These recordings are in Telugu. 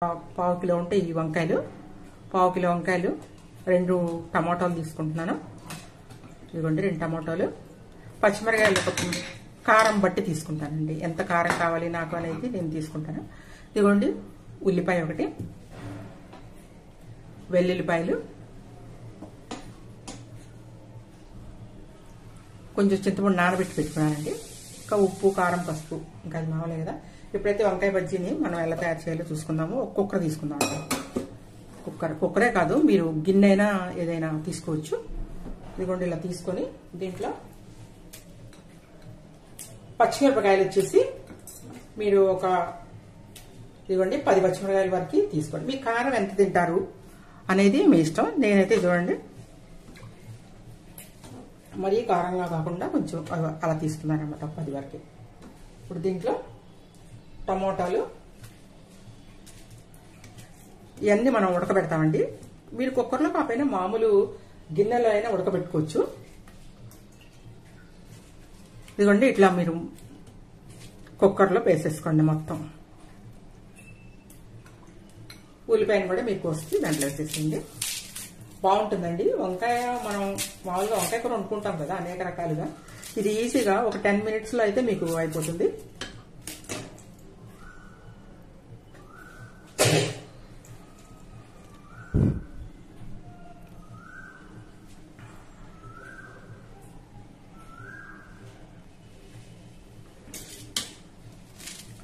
పావు కిలో ఉంటే ఈ వంకాయలు, పావు కిలో వంకాయలు, 2 టమాటాలు తీసుకుంటున్నాను. ఇదిగోండి 2 టమాటాలు, పచ్చిమిరకాయలు కారం బట్టి తీసుకుంటానండి. ఎంత కారం కావాలి నాకు అనేది నేను తీసుకుంటాను. ఇదిగోండి ఉల్లిపాయ 1, వెల్లుల్లిపాయలు, కొంచెం చింతపండు నానబెట్టి పెట్టుకున్నానండి. ఇంకా ఉప్పు, కారం, పసుపు, ఇంకా అది మామూలే కదా. ఇప్పుడైతే వంకాయ బజ్జీని మనం ఎలా తయారు చేయాలో చూసుకుందాము. ఒక కుక్కర్ తీసుకుందాం. కుక్కరే కాదు, మీరు గిన్నె అయినా ఏదైనా తీసుకోవచ్చు. ఇదిగోండి ఇలా తీసుకొని దీంట్లో పచ్చిమిరపకాయలు వచ్చేసి మీరు ఇదిగోండి 10 పచ్చిమిరపకాయల వరకు తీసుకోండి. మీ కారం ఎంత తింటారు అనేది మీ ఇష్టం. నేనైతే చూడండి మరీ కారంగా కాకుండా కొంచెం అలా తీసుకున్నాను అన్నమాట, 10 వరకు. ఇప్పుడు దీంట్లో టమోటాలు ఇవన్నీ మనం ఉడకబెడతామండి. మీరు కుక్కర్లో కాకపోయినా మామూలు గిన్నెలో అయినా ఉడకబెట్టుకోవచ్చు. ఇదిగోండి ఇట్లా మీరు కుక్కర్లో వేసేసుకోండి మొత్తం. ఉల్లిపాయను కూడా మీకు వస్తే దాంట్లో వేసేసింది. బాగుంటుందండి వంకాయ. మనం మామూలుగా వంకాయ కూర వండుకుంటాం కదా అనేక రకాలుగా. ఇది ఈజీగా ఒక 10 మినిట్స్లో అయితే మీకు అయిపోతుంది.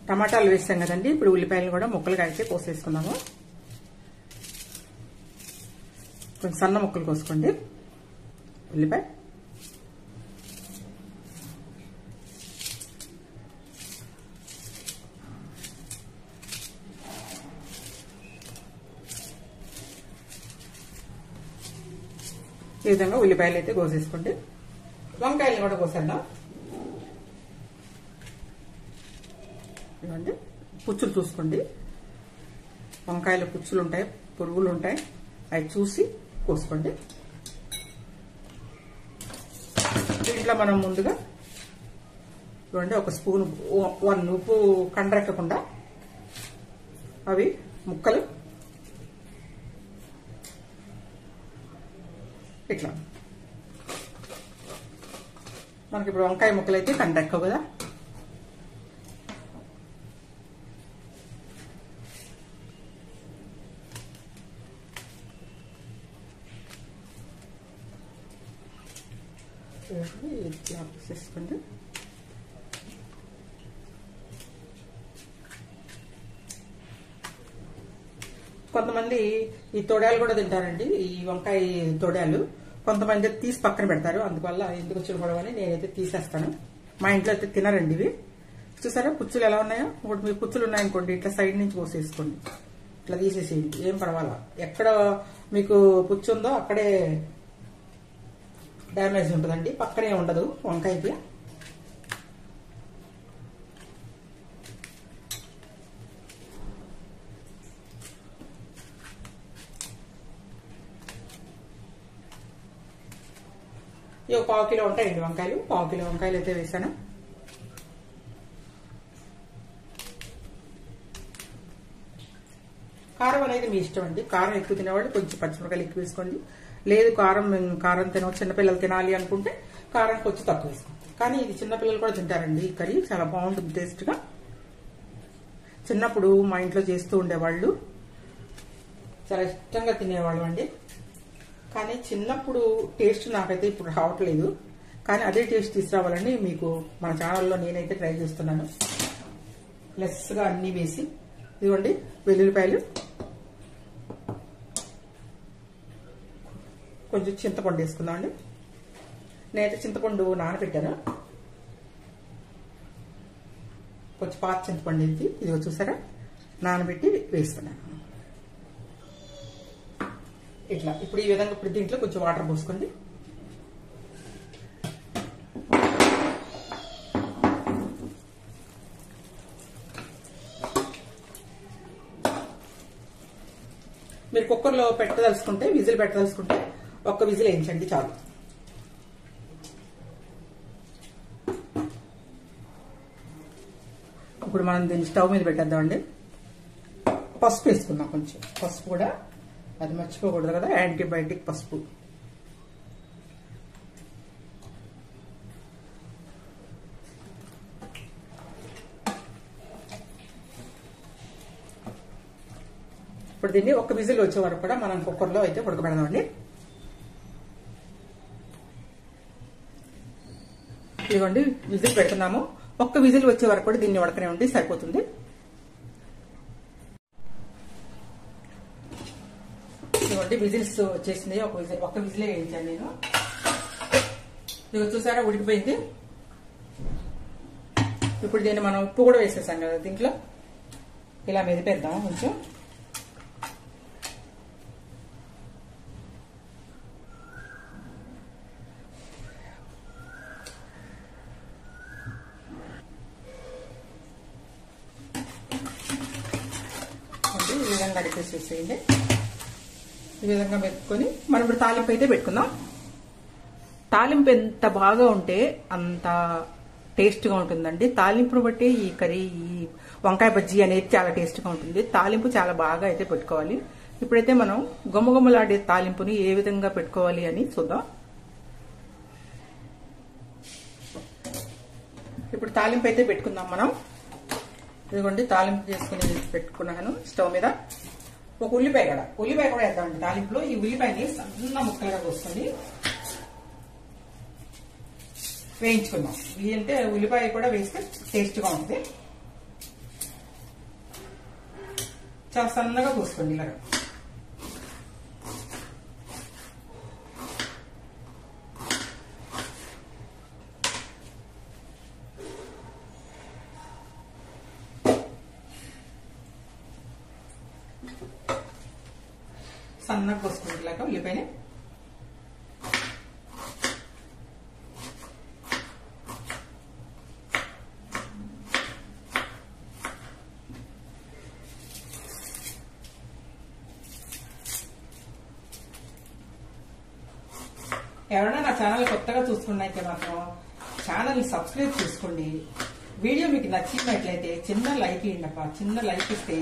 టమాటాలు వేస్తాం కదండి. ఇప్పుడు ఉల్లిపాయలు కూడా ముక్కలుగా అయితే కోసేసుకున్నాము. కొంచెం సన్న ముక్కలు కోసుకోండి ఉల్లిపాయ. ఈ విధంగా ఉల్లిపాయలు అయితే కోసేసుకోండి. వంకాయలు కూడా కోసేద్దాం. ఇవ్వండి పుచ్చులు చూసుకోండి. వంకాయలు పుచ్చులు ఉంటాయి, పురుగులు ఉంటాయి, అవి చూసి కోసుకోండి. దీంట్లో మనం ముందుగా చూడండి 1 స్పూన్ 1 ఉప్పు కండ్రెక్కకుండా అవి ముక్కలు ఇట్లా. మనకి ఇప్పుడు వంకాయ ముక్కలు అయితే కండ్రెక్కవు కదా. ఇట్లా వేసేసుకోండి. కొంతమంది ఈ తొడాలు కూడా తింటారండి, ఈ వంకాయ తొడాలు. కొంతమంది తీసి పక్కన పెడతారు. అందువల్ల ఎందుకు వచ్చిన గొడవ అని నేనైతే తీసేస్తాను. మా ఇంట్లో అయితే తినరండి ఇవి. చూసారా పుచ్చులు ఎలా ఉన్నాయో. ఇప్పుడు మీ పుచ్చులు ఉన్నాయనుకోండి ఇట్లా సైడ్ నుంచి పోసేసుకోండి. ఇట్లా తీసేసేయండి, ఏం పర్వాలా. ఎక్కడ మీకు పుచ్చు ఉందో అక్కడే డ్యామేజ్ ఉంటుందండి, పక్కనే ఉండదు వంకాయకి. ఇవి 1/4 కిలో ఉంటాయండి వంకాయలు. 1/4 కిలో వంకాయలు అయితే వేసాను. కారం అనేది మీ ఇష్టం అండి. కారం ఎక్కువ తినేవాళ్ళు కొంచెం పచ్చిమిరకాయలు ఎక్కువ వేసుకోండి. లేదు కారం చిన్నపిల్లలు తినాలి అనుకుంటే కారం కొంచెం తక్కువ వేసుకోండి. కానీ ఇది చిన్నపిల్లలు కూడా తింటారండి. ఈ కర్రీ చాలా బాగుంటుంది టేస్ట్గా. చిన్నప్పుడు మా ఇంట్లో చేస్తూ ఉండేవాళ్ళు, చాలా ఇష్టంగా తినేవాళ్ళు అండి. కానీ చిన్నప్పుడు టేస్ట్ నాకైతే ఇప్పుడు రావట్లేదు. కానీ అదే టేస్ట్ తీసుకురావాలని మీకు మన ఛానల్లో నేనైతే ట్రై చేస్తున్నాను. లెస్గా అన్నీ వేసి ఇదిగోండి వెల్లుల్లిపాయలు, కొంచెం చింతపండు వేసుకుందాం అండి. నేనైతే చింతపండు నానబెట్టాను. కొంచెం పాత చింతపండు ఇదిగో చూసారా నానబెట్టి వేస్తున్నాను ఇట్లా. ఇప్పుడు ఈ విధంగా ఇప్పుడు దీంట్లో కొంచెం వాటర్ పోసుకోండి. మీరు కుక్కర్లో పెట్టదలుచుకుంటే, విజిల్ పెట్టదలుచుకుంటే 1 విజిల్ వేయించండి చాలు. ఇప్పుడు మనం దీన్ని స్టవ్ మీద పెట్టేద్దామండి. పసుపు వేసుకుందాం. కొంచెం పసుపు కూడా అది మర్చిపోకూడదు కదా, యాంటీబయాటిక్ పసుపు. ఇప్పుడు దీన్ని ఒక విజిల్ వచ్చే వరకు కూడా మనం కుక్కర్లో అయితే ఉడకబెడదామండి. ఇదిగోండి విజిల్ పెడుతున్నాము. ఒక్క విజిల్ వచ్చే వరకు కూడా దీన్ని ఉడకనే ఉండి సరిపోతుంది. ఇదిగోండి విజిల్స్ వచ్చేసింది. ఒక్క విజిలే వేయించాను నేను. ఇది చూసారా ఉడికిపోయింది. ఇప్పుడు దీన్ని మనం ఉప్పు కూడా వేసేసాం కదా దీంట్లో. ఇలా మెదిపేద్దాం కొంచెం. ఈ విధంగా అడిపేసేసేయండి. ఈ విధంగా పెట్టుకొని మనం ఇప్పుడు తాలింపు అయితే పెట్టుకుందాం. తాలింపు ఎంత బాగా ఉంటే అంత టేస్ట్గా ఉంటుందండి. తాలింపును బట్టి ఈ కర్రీ, ఈ వంకాయ బజ్జీ అనేది చాలా టేస్ట్గా ఉంటుంది. తాలింపు చాలా బాగా అయితే పెట్టుకోవాలి. ఇప్పుడైతే మనం గుమ్మగుమ్మలాడే తాలింపుని ఏ విధంగా పెట్టుకోవాలి అని చూద్దాం. ఇప్పుడు తాలింపు అయితే పెట్టుకుందాం మనం. ఇదిగోండి తాలింపు చేసుకుని పెట్టుకున్నాను స్టవ్ మీద. ఒక ఉల్లిపాయ కూడా వేద్దామండి తాలింపులో. ఈ ఉల్లిపాయని సన్న ముక్కలుగా కోసుకొని వేయించుకుందాం. అంటే ఉల్లిపాయ కూడా వేస్తే టేస్ట్గా ఉంటుంది. చాలా సన్నగా కోసుకోండి ఇలాగా. సన్నగా కోసుకోండి ఇలాగా ఉల్లిపాయని. ఎవరైనా నా ఛానల్ కొత్తగా చూసుకున్నైతే మాత్రం ఛానల్ ని సబ్స్క్రైబ్ చేసుకోండి. వీడియో మీకు నచ్చినట్లయితే చిన్న లైక్ ఇవ్వండి. చిన్న లైక్ ఇస్తే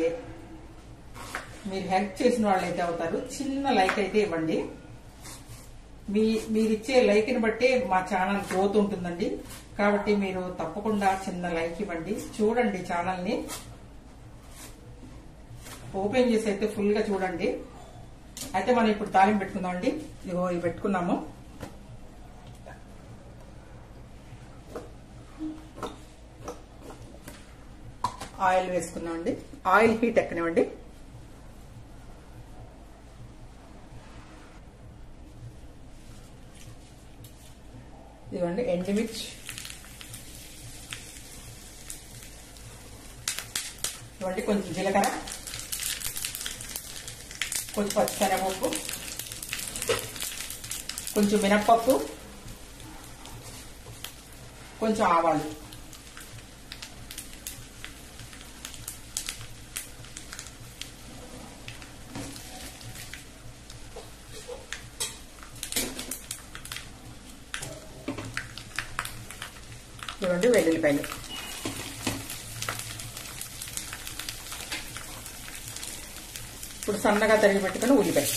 మీరు హెల్ప్ చేసిన వాళ్ళు అయితే అవుతారు. చిన్న లైక్ అయితే ఇవ్వండి. మీరిచ్చే లైక్ ని బట్టే మా ఛానల్ గ్రోత్ ఉంటుందండి. కాబట్టి మీరు తప్పకుండా చిన్న లైక్ ఇవ్వండి. చూడండి ఛానల్ ని ఓపెన్ చేసి అయితే ఫుల్ గా చూడండి. అయితే మనం ఇప్పుడు తాలింపు పెట్టుకుందాం అండి. ఇగో ఇవి పెట్టుకున్నాము. ఆయిల్ వేసుకున్నాం అండి. ఆయిల్ హీట్ ఎక్కనివ్వండి. ఇదిగోండి ఎండుమిర్చి, ఇవ్వండి కొంచెం జీలకర్ర, కొంచెం పచ్చిశనగపప్పు, కొంచెం మినప్పప్పు, కొంచెం ఆవాలు. చూడండి వెల్లుల్లిపాయలు. ఇప్పుడు సన్నగా తరిగి పెట్టుకుని ఉల్లిపాయ.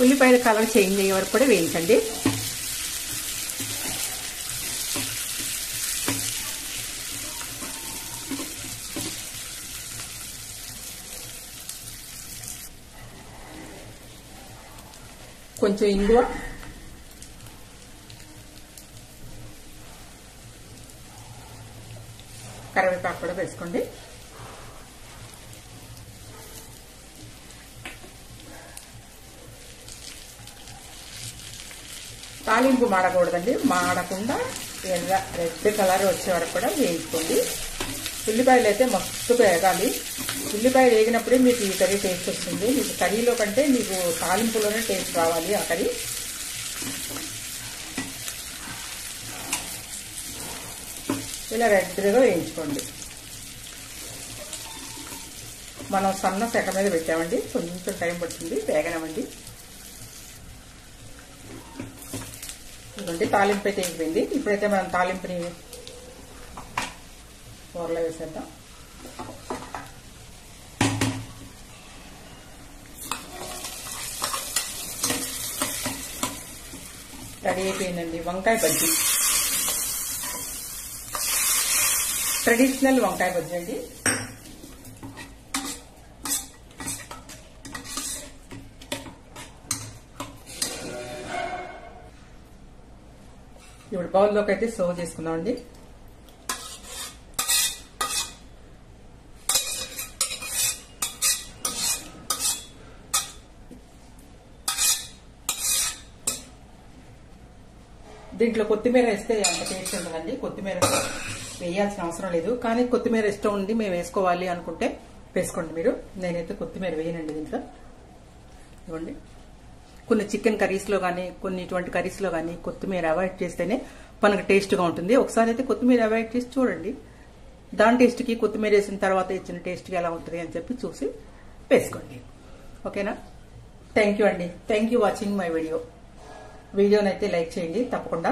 ఉల్లిపాయల కలర్ చేంజ్ అయ్యే వరకు కూడా వేయించండి. కొంచెం ఇంగువ, కరివేపాకు కూడా వేసుకోండి. తాలింపు మాడకూడదండి. మాడకుండా రెడ్ కలర్ వచ్చే వరకు కూడా వేయించుకోండి. ఉల్లిపాయలు అయితే మస్తు వేగాలి. ఉల్లిపాయలు వేగినప్పుడే మీకు ఈ కర్రీ టేస్ట్ వస్తుంది. మీకు కర్రీలో కంటే మీకు తాలింపులోనే టేస్ట్ రావాలి ఆ కర్రీ. ఇలా రెడ్గా వేయించుకోండి. మనం సన్న సెక మీద పెట్టామండి, కొంచెం టైం పడుతుంది, వేగనమండి. ఇదండి తాలింపు అయితే అయిపోయింది. ఇప్పుడైతే మనం తాలింపుని కూరలో వేసేద్దాం. రెడీ అయిపోయిందండి వంకాయ బజ్జీ. ట్రెడిషనల్ వంకాయ బజ్జీ అండి. ఇప్పుడు బౌల్లోకి అయితే సర్వ్ చేసుకుందామండి. దీంట్లో కొత్తిమీర వేస్తే అంత టేస్ట్ ఉంటుందండి. కొత్తిమీర వేయాల్సిన అవసరం లేదు, కానీ కొత్తిమీర ఇష్టం ఉండి మేము వేసుకోవాలి అనుకుంటే వేసుకోండి మీరు. నేనైతే కొత్తిమీర వేయనండి దీంట్లో. ఇవ్వండి, కొన్ని చికెన్ కర్రీస్లో కానీ కొన్ని ఇటువంటి కర్రీస్లో కానీ కొత్తిమీర అవాయిడ్ చేస్తేనే మనకు టేస్ట్గా ఉంటుంది. ఒకసారి అయితే కొత్తిమీర అవాయిడ్ చేసి చూడండి, దాని టేస్ట్కి కొత్తిమీర వేసిన తర్వాత ఇచ్చిన టేస్ట్కి ఎలా ఉంటుంది అని చెప్పి చూసి వేసుకోండి. ఓకేనా? థ్యాంక్ యూ అండి. Thank you watching my video. వీడియోనైతే లైక్ చేయండి తప్పకుండా.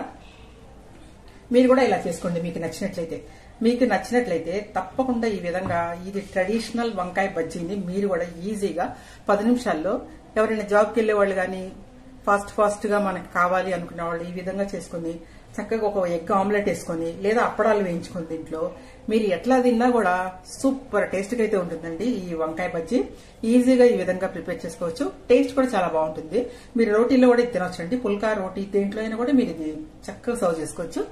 మీరు కూడా ఇలా చేసుకోండి మీకు నచ్చినట్లయితే తప్పకుండా ఈ విధంగా ఇది ట్రెడిషనల్ వంకాయ బజ్జీని మీరు కూడా ఈజీగా 10 నిమిషాల్లో ఎవరైనా జాబ్కి వెళ్లే వాళ్ళు కానీ ఫాస్ట్ గా మనకు కావాలి అనుకునే వాళ్ళు ఈ విధంగా చేసుకుని చక్కగా ఒక ఎగ్ ఆమ్లెట్ వేసుకొని లేదా అప్పడాలు వేయించుకొని దీంట్లో మీరు ఎట్లా తిన్నా కూడా సూపర్ టేస్ట్ గా అయితే ఉంటుందండి. ఈ వంకాయ బజ్జీ ఈజీగా ఈ విధంగా ప్రిపేర్ చేసుకోవచ్చు. టేస్ట్ కూడా చాలా బాగుంటుంది. మీరు రోటీలో కూడా తినొచ్చండి. పుల్కా రోటీ దేంట్లో అయినా కూడా మీరు ఇది చక్కగా సర్వ్ చేసుకోవచ్చు.